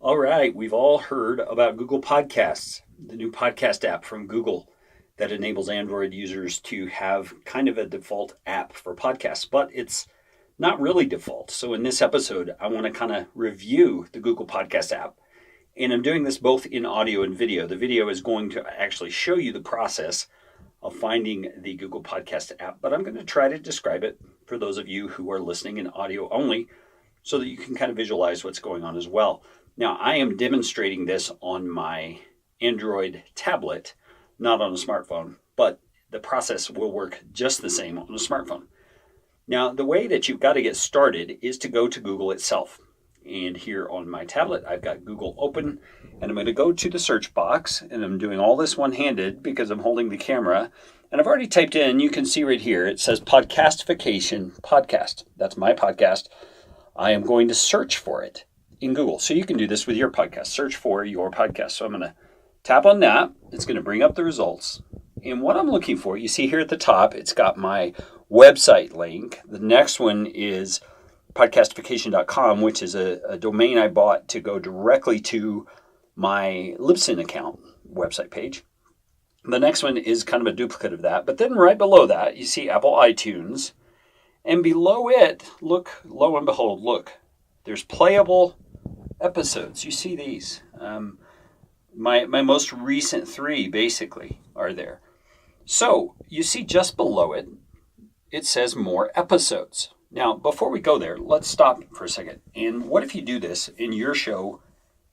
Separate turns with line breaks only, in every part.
All right, we've all heard about Google Podcasts, the new podcast app from Google that enables Android users to have kind of a default app for podcasts, but it's not really default. So, in this episode, I want to kind of review the Google Podcast app. And I'm doing this both in audio and video. The video is going to actually show you the process of finding the Google Podcast app, but I'm going to try to describe it for those of you who are listening in audio only so that you can kind of visualize what's going on as well. Now, I am demonstrating this on my Android tablet, not on a smartphone, but the process will work just the same on a smartphone. Now, the way that you've got to get started is to go to Google itself. And here on my tablet, I've got Google open, and I'm going to go to the search box, and I'm doing all this one-handed because I'm holding the camera. And I've already typed in, you can see right here, it says Podcastification Podcast. That's my podcast. I am going to search for it in Google. So you can do this with your podcast. Search for your podcast. So I'm going to tap on that. It's going to bring up the results. And what I'm looking for, you see here at the top, it's got my website link. The next one is podcastification.com, which is a domain I bought to go directly to my Libsyn account website page. The next one is kind of a duplicate of that. But then right below that, you see Apple iTunes. And below it, look, lo and behold, look, there's playable episodes. You see these. My most recent 3 basically are there. So you see just below it, it says more episodes. Now, before we go there, let's stop for a second. And what if you do this and your show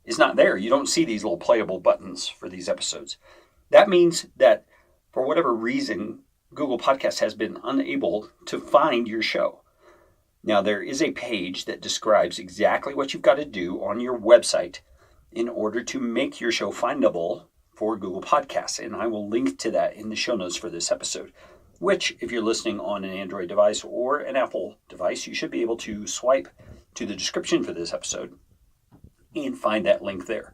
is not there? You don't see these little playable buttons for these episodes. That means that for whatever reason, Google Podcast has been unable to find your show. Now, there is a page that describes exactly what you've got to do on your website in order to make your show findable for Google Podcasts. And I will link to that in the show notes for this episode, which, if you're listening on an Android device or an Apple device, you should be able to swipe to the description for this episode and find that link there.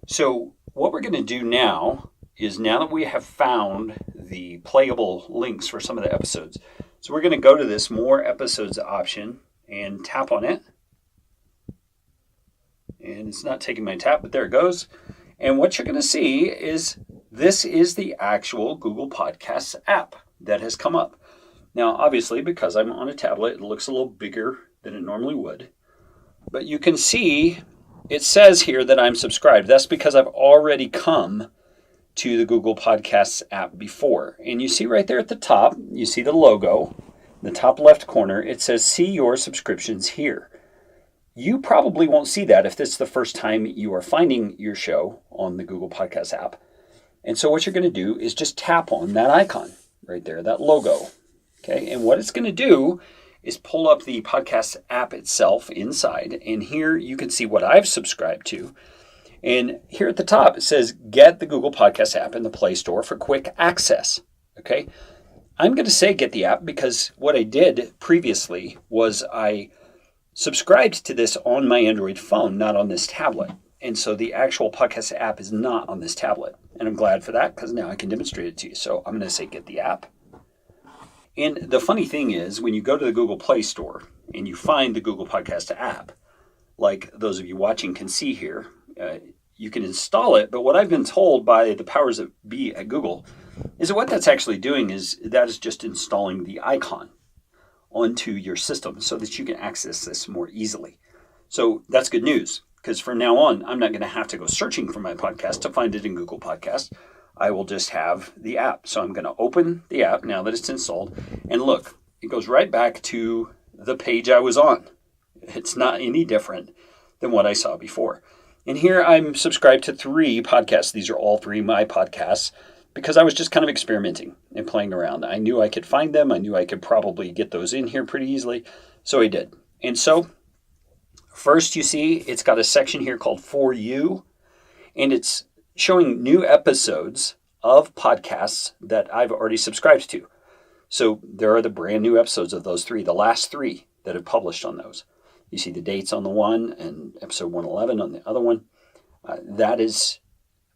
So what we're going to do now is, now that we have found the playable links for some of the episodes, so we're going to go to this More Episodes option and tap on it. And it's not taking my tap, but there it goes. And what you're going to see is this is the actual Google Podcasts app that has come up. Now, obviously, because I'm on a tablet, it looks a little bigger than it normally would. But you can see it says here that I'm subscribed. That's because I've already come to the Google Podcasts app before. And you see right there at the top, you see the logo, in the top left corner, it says see your subscriptions here. You probably won't see that if this is the first time you are finding your show on the Google Podcasts app. And so what you're going to do is just tap on that icon right there, that logo. Okay, and what it's going to do is pull up the podcast app itself inside. And here you can see what I've subscribed to. And here at the top, it says, get the Google Podcast app in the Play Store for quick access. Okay, I'm going to say get the app because what I did previously was I subscribed to this on my Android phone, not on this tablet. And so the actual podcast app is not on this tablet. And I'm glad for that because now I can demonstrate it to you. So I'm going to say get the app. And the funny thing is, when you go to the Google Play Store and you find the Google Podcast app, like those of you watching can see here, you can install it. But what I've been told by the powers that be at Google is that what that's actually doing is that is just installing the icon onto your system so that you can access this more easily. So that's good news, because from now on, I'm not going to have to go searching for my podcast to find it in Google Podcast. I will just have the app. So I'm going to open the app now that it's installed. And look, it goes right back to the page I was on. It's not any different than what I saw before. And here I'm subscribed to 3 podcasts. These are all 3 my podcasts because I was just kind of experimenting and playing around. I knew I could find them. I knew I could probably get those in here pretty easily. So I did. And so first you see it's got a section here called For You. And it's showing new episodes of podcasts that I've already subscribed to. So there are the brand new episodes of those 3, the last 3 that have published on those. You see the dates on the one and episode 111 on the other one. That is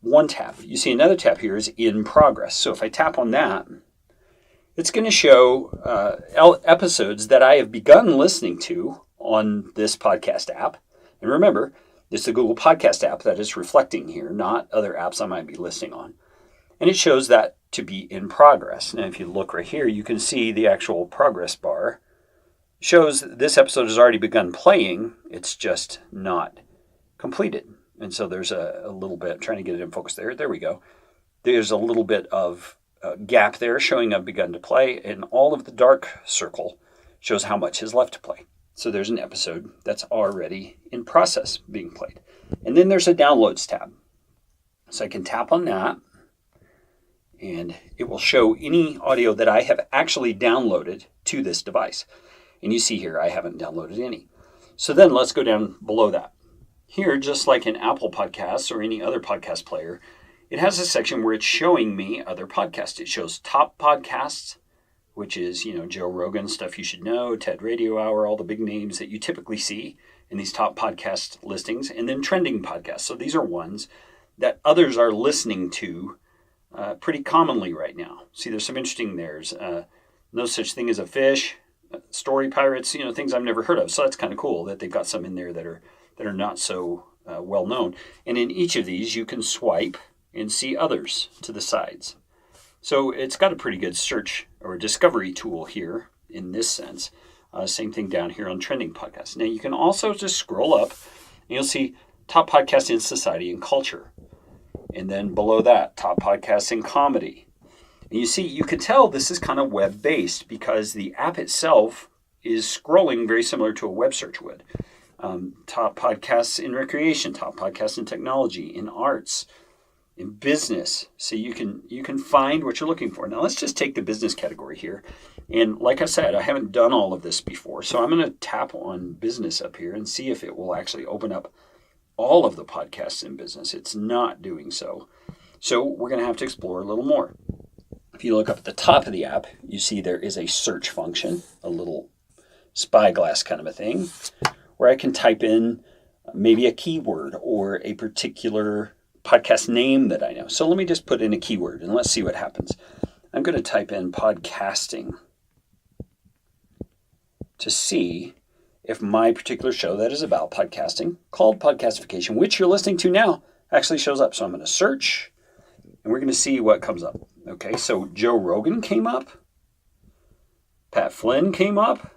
one tab. You see another tab here is in progress. So if I tap on that, it's going to show episodes that I have begun listening to on this podcast app. And remember, It's the Google Podcast app that is reflecting here, not other apps I might be listening on. And it shows that to be in progress. Now, if you look right here, you can see the actual progress bar shows this episode has already begun playing. It's just not completed. And so there's a little bit, trying to get it in focus there. There we go. There's a little bit of gap there showing I've begun to play, and all of the dark circle shows how much is left to play. So there's an episode that's already in process being played. And then there's a downloads tab. So I can tap on that, and it will show any audio that I have actually downloaded to this device. And you see here, I haven't downloaded any. So then let's go down below that. Here, just like in Apple Podcasts or any other podcast player, it has a section where it's showing me other podcasts. It shows top podcasts, which is, Joe Rogan, Stuff You Should Know, TED Radio Hour, all the big names that you typically see in these top podcast listings, and then trending podcasts. So these are ones that others are listening to pretty commonly right now. See, there's some interesting, there's No Such Thing as a Fish, Story Pirates, things I've never heard of. So that's kind of cool that they've got some in there that are not so well known. And in each of these, you can swipe and see others to the sides. So it's got a pretty good search or discovery tool here in this sense. Same thing down here on trending podcasts. Now you can also just scroll up and you'll see top podcasts in society and culture. And then below that, top podcasts in comedy. And you see, you can tell this is kind of web-based because the app itself is scrolling very similar to a web search would. Top podcasts in recreation, top podcasts in technology, in arts, in business. So you can find what you're looking for. Now let's just take the business category here. And like I said, I haven't done all of this before. So I'm going to tap on business up here and see if it will actually open up all of the podcasts in business. It's not doing so. So we're going to have to explore a little more. If you look up at the top of the app, you see there is a search function, a little spyglass kind of a thing, where I can type in maybe a keyword or a particular podcast name that I know. So let me just put in a keyword and let's see what happens. I'm going to type in podcasting to see if my particular show that is about podcasting, called Podcastification, which you're listening to now, actually shows up. So I'm going to search and we're going to see what comes up. Okay, so Joe Rogan came up. Pat Flynn came up.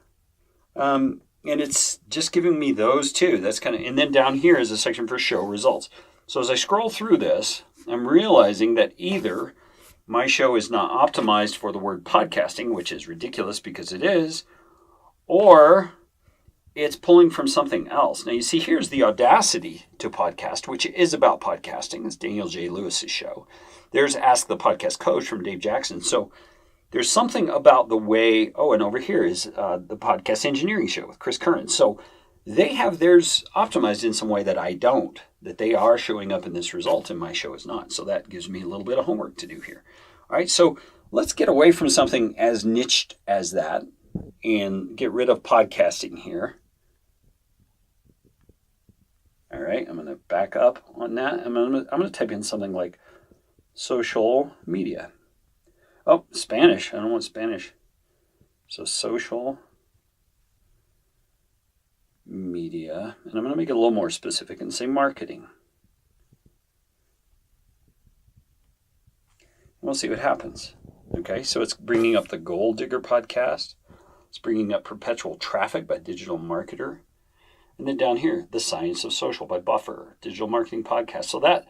And it's just giving me those two. That's kind of, and then down here is a section for show results. So as I scroll through this, I'm realizing that either my show is not optimized for the word podcasting, which is ridiculous because it is, or it's pulling from something else. Now you see, here's the Audacity to Podcast, which is about podcasting. It's Daniel J. Lewis's show. There's Ask the Podcast Coach from Dave Jackson. So there's something about the way, and over here is the Podcast Engineering Show with Chris Curran. So they have theirs optimized in some way that I don't, that they are showing up in this result and my show is not. So that gives me a little bit of homework to do here. All right, so let's get away from something as niched as that and get rid of podcasting here. All right, I'm going to back up on that. I'm going to type in something like social media. Oh, Spanish. I don't want Spanish. So social media. And I'm going to make it a little more specific and say marketing. We'll see what happens. Okay, so it's bringing up the Goal Digger podcast. It's bringing up Perpetual Traffic by Digital Marketer. And then down here, The Science of Social by Buffer, Digital Marketing Podcast. So that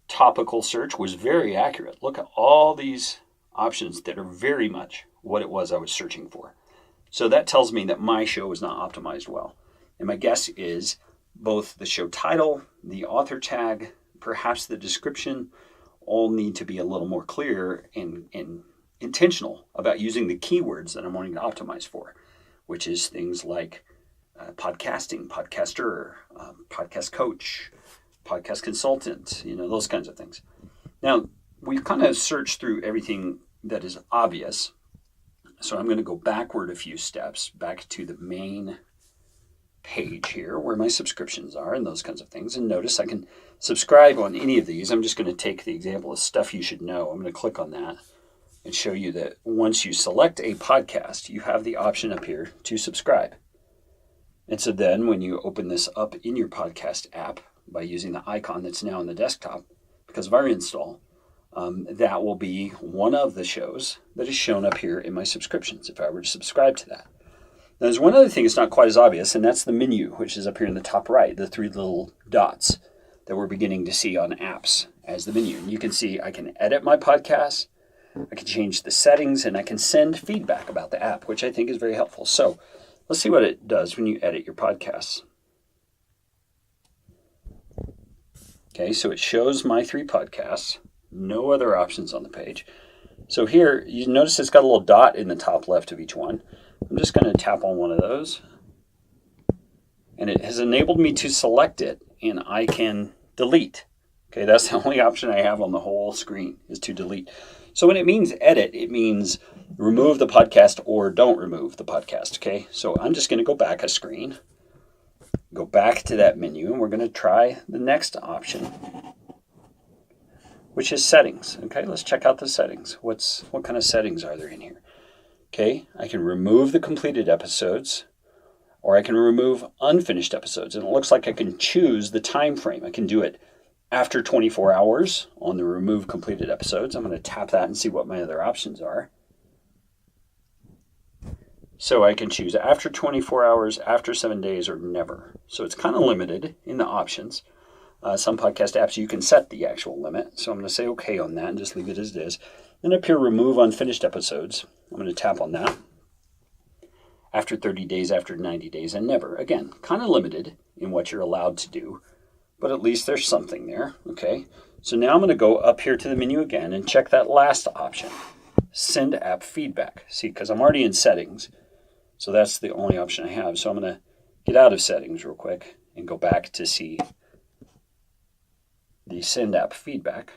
topical search was very accurate. Look at all these options that are very much what it was I was searching for. So that tells me that my show is not optimized well. And my guess is both the show title, the author tag, perhaps the description, all need to be a little more clear and intentional about using the keywords that I'm wanting to optimize for, which is things like podcasting, podcaster, podcast coach, podcast consultant, those kinds of things. Now, we've kind of searched through everything that is obvious. So I'm going to go backward a few steps, back to the main page here where my subscriptions are and those kinds of things. And notice I can subscribe on any of these. I'm just going to take the example of Stuff You Should Know. I'm going to click on that and show you that once you select a podcast, you have the option up here to subscribe. And so then when you open this up in your podcast app by using the icon that's now on the desktop, because of our install, that will be one of the shows that is shown up here in my subscriptions if I were to subscribe to that. Now, there's one other thing that's not quite as obvious, and that's the menu, which is up here in the top right, the three little dots that we're beginning to see on apps as the menu. And you can see I can edit my podcast, I can change the settings, and I can send feedback about the app, which I think is very helpful. So let's see what it does when you edit your podcasts. Okay, so it shows my 3 podcasts, no other options on the page. So here, you notice it's got a little dot in the top left of each one. I'm just going to tap on one of those. And it has enabled me to select it, and I can delete. Okay, that's the only option I have on the whole screen is to delete. So when it means edit, it means remove the podcast or don't remove the podcast. Okay, so I'm just going to go back a screen, go back to that menu, and we're going to try the next option, which is settings. Okay, let's check out the settings. What kind of settings are there in here? Okay, I can remove the completed episodes, or I can remove unfinished episodes. And it looks like I can choose the time frame. I can do it after 24 hours on the remove completed episodes. I'm going to tap that and see what my other options are. So I can choose after 24 hours, after 7 days, or never. So it's kind of limited in the options. Some podcast apps, you can set the actual limit. So I'm going to say okay on that and just leave it as it is. Then up here, remove unfinished episodes. I'm going to tap on that. After 30 days, after 90 days, and never. Again, kind of limited in what you're allowed to do, but at least there's something there. Okay, so now I'm going to go up here to the menu again and check that last option, send app feedback. See, because I'm already in settings, so that's the only option I have. So I'm going to get out of settings real quick and go back to see the send app feedback.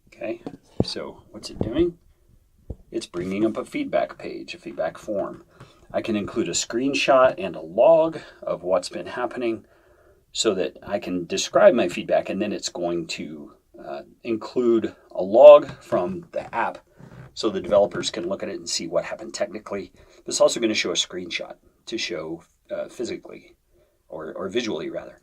Okay, so what's it doing? It's bringing up a feedback page, a feedback form. I can include a screenshot and a log of what's been happening so that I can describe my feedback, and then it's going to include a log from the app so the developers can look at it and see what happened technically. It's also going to show a screenshot to show physically or visually rather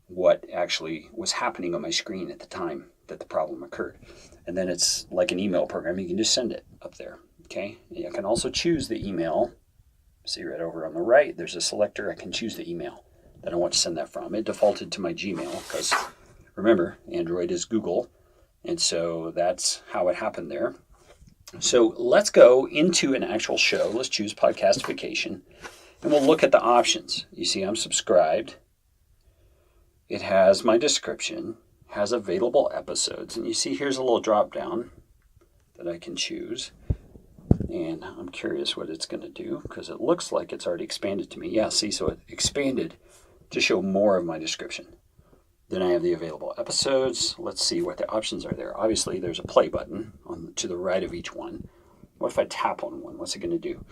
what actually was happening on my screen at the time that the problem occurred. And then it's like an email program. You can just send it up there. Okay. And I can also choose the email. See right over on the right, there's a selector. I can choose the email that I want to send that from. It defaulted to my Gmail because remember, Android is Google. And so that's how it happened there. So let's go into an actual show. Let's choose Podcastification and we'll look at the options. You see, I'm subscribed. It has my description, has available episodes, and you see here's a little drop down that I can choose. And I'm curious what it's going to do because it looks like it's already expanded to me. Yeah, see, so it expanded to show more of my description. Then I have the available episodes. Let's see what the options are there. Obviously, there's a play button to the right of each one. What if I tap on one? What's it going to do?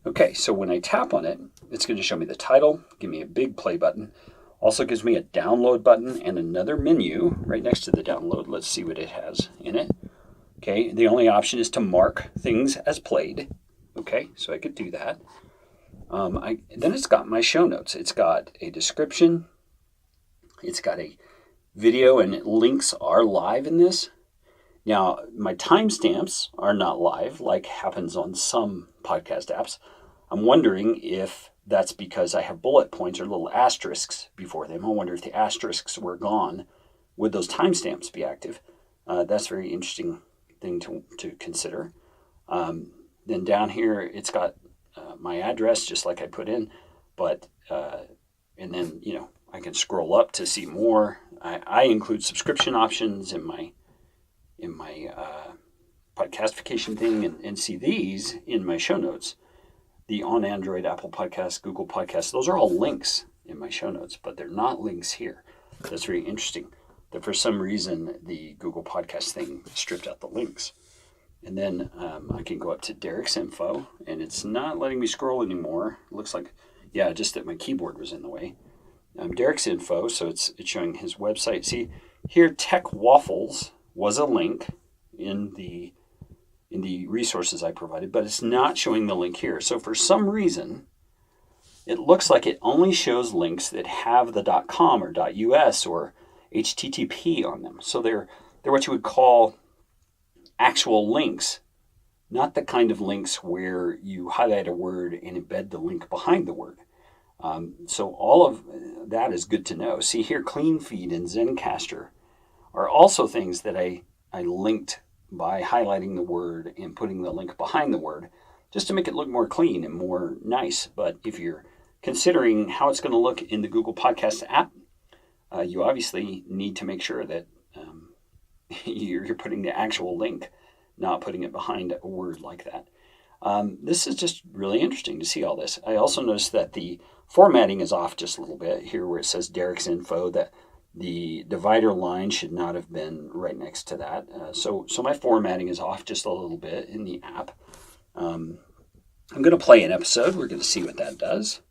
Okay, so when I tap on it, it's going to show me the title, give me a big play button. Also gives me a download button and another menu right next to the download. Let's see what it has in it. Okay, the only option is to mark things as played. Okay, so I could do that. Then it's got my show notes. It's got a description. It's got a video, and links are live in this. Now, my timestamps are not live like happens on some podcast apps. I'm wondering if that's because I have bullet points or little asterisks before them. I wonder if the asterisks were gone. Would those timestamps be active? That's a very interesting thing to consider. Then down here, it's got my address, just like I put in. But, and then, I can scroll up to see more. I include subscription options in my podcastification thing and see these in my show notes. The on Android, Apple Podcasts, Google Podcasts, those are all links in my show notes, but they're not links here. That's very interesting that for some reason the Google Podcast thing stripped out the links. And then I can go up to Derek's info, and it's not letting me scroll anymore. It looks like, just that my keyboard was in the way. Derek's info, so it's showing his website. See, here Tech Waffles was a link in the resources I provided, but it's not showing the link here. So for some reason, it looks like it only shows links that have the .com or .us or HTTP on them. So they're what you would call actual links, not the kind of links where you highlight a word and embed the link behind the word. So all of that is good to know. See here, CleanFeed and Zencastr are also things that I linked by highlighting the word and putting the link behind the word just to make it look more clean and more nice. But if you're considering how it's going to look in the Google Podcasts app, you obviously need to make sure that you're putting the actual link, not putting it behind a word like that. This is just really interesting to see all this. I also noticed that the formatting is off just a little bit here where it says Derek's info, that the divider line should not have been right next to that. So my formatting is off just a little bit in the app. I'm going to play an episode. We're going to see what that does.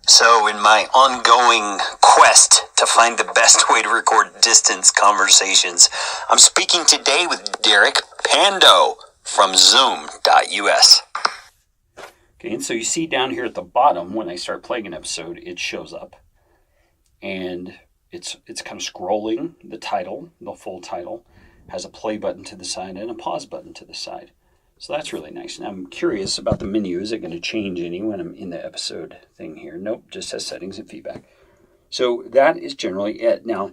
So in my ongoing quest to find the best way to record distance conversations, I'm speaking today with Derek Pando from Zoom.us.
Okay, and so you see down here at the bottom, when I start playing an episode, it shows up. And it's kind of scrolling the title, the full title, has a play button to the side and a pause button to the side. So that's really nice. And I'm curious about the menu. Is it going to change any when I'm in the episode thing here? Nope, just says settings and feedback. So that is generally it. Now,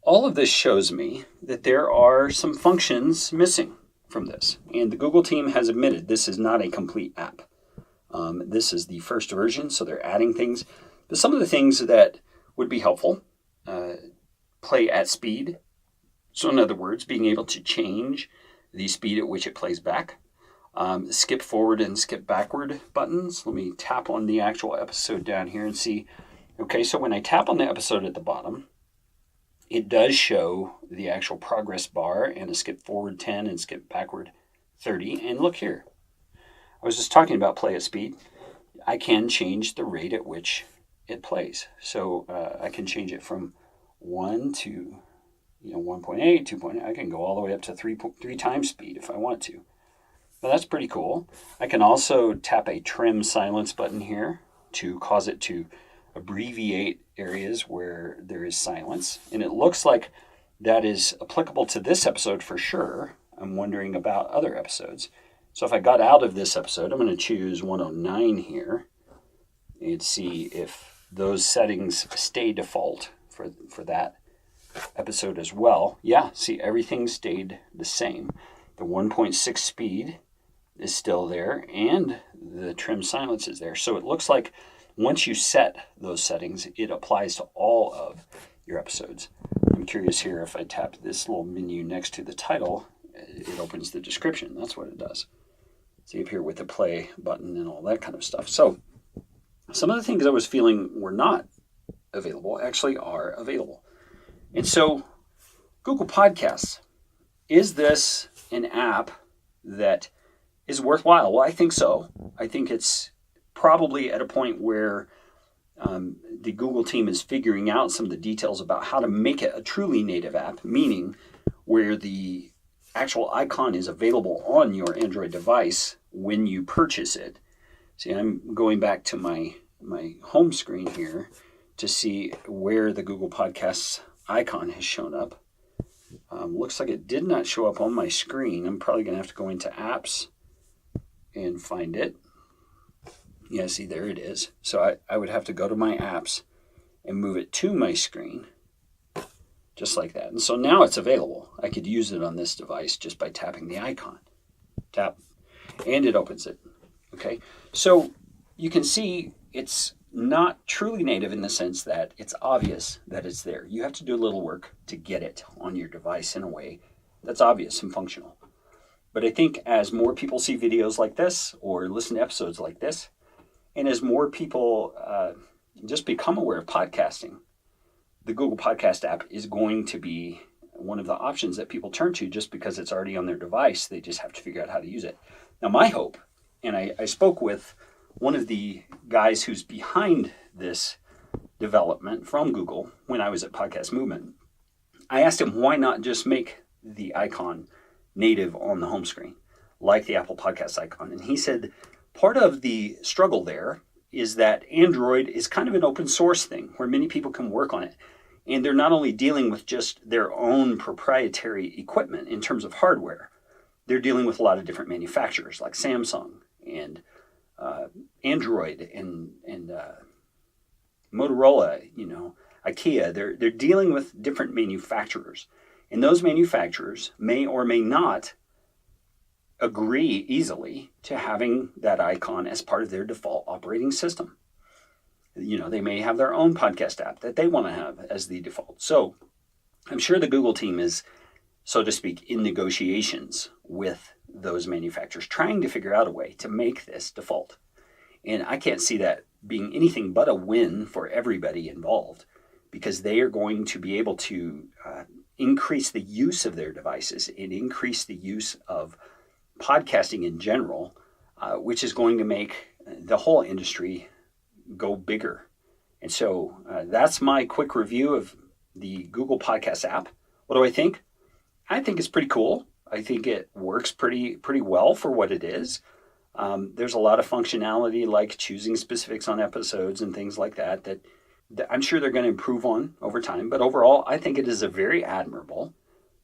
all of this shows me that there are some functions missing from this. And the Google team has admitted this is not a complete app. This is the first version, so they're adding things. But some of the things that would be helpful, play at speed. So in other words, being able to change the speed at which it plays back. Skip forward and skip backward buttons. Let me tap on the actual episode down here and see. Okay, so when I tap on the episode at the bottom, it does show the actual progress bar and a skip forward 10 and skip backward 30. And look here. I was just talking about play at speed. I can change the rate at which it plays. So I can change it from 1 to 1.8, 2.8. I can go all the way up to 3 times speed if I want to. Now that's pretty cool. I can also tap a trim silence button here to cause it to abbreviate areas where there is silence. And it looks like that is applicable to this episode for sure. I'm wondering about other episodes. So if I got out of this episode, I'm going to choose 109 here and see if those settings stay default for that episode as well. Yeah, see, everything stayed the same. The 1.6 speed is still there and the trim silence is there. So it looks like once you set those settings, it applies to all of your episodes. I'm curious here, if I tap this little menu next to the title, it opens the description. That's what it does. See up here with the play button and all that kind of stuff. So some of the things I was feeling were not available actually are available. And so Google Podcasts, is this an app that is worthwhile? Well, I think so. I think it's probably at a point where the Google team is figuring out some of the details about how to make it a truly native app, meaning where the actual icon is available on your Android device when you purchase it. See, I'm going back to my home screen here to see where the Google Podcasts icon has shown up. Looks like it did not show up on my screen. I'm probably going to have to go into apps and find it. Yeah, see, there it is. So I would have to go to my apps and move it to my screen, just like that. And so now it's available. I could use it on this device just by tapping the icon. Tap, and it opens it. Okay, so you can see it's not truly native in the sense that it's obvious that it's there. You have to do a little work to get it on your device in a way that's obvious and functional. But I think as more people see videos like this or listen to episodes like this, and as more people just become aware of podcasting, the Google Podcast app is going to be one of the options that people turn to just because it's already on their device. They just have to figure out how to use it. Now, my hope, and I spoke with one of the guys who's behind this development from Google when I was at Podcast Movement. I asked him, why not just make the icon native on the home screen, like the Apple Podcast icon? And he said, Part of the struggle there is that Android is kind of an open source thing where many people can work on it. And they're not only dealing with just their own proprietary equipment in terms of hardware, they're dealing with a lot of different manufacturers like Samsung and Android and Motorola, IKEA. They're dealing with different manufacturers. And those manufacturers may or may not agree easily to having that icon as part of their default operating system. They may have their own podcast app that they want to have as the default. So I'm sure the Google team is, so to speak, in negotiations with those manufacturers, trying to figure out a way to make this default. And I can't see that being anything but a win for everybody involved, because they are going to be able to increase the use of their devices and increase the use of podcasting in general, which is going to make the whole industry go bigger. And so that's my quick review of the Google Podcast app. What do I think? I think it's pretty cool. I think it works pretty well for what it is. There's a lot of functionality like choosing specifics on episodes and things like that I'm sure they're going to improve on over time. But overall, I think it is a very admirable,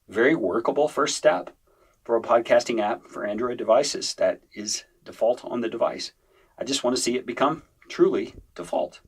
very workable first step for a podcasting app for Android devices that is default on the device. I just want to see it become truly default.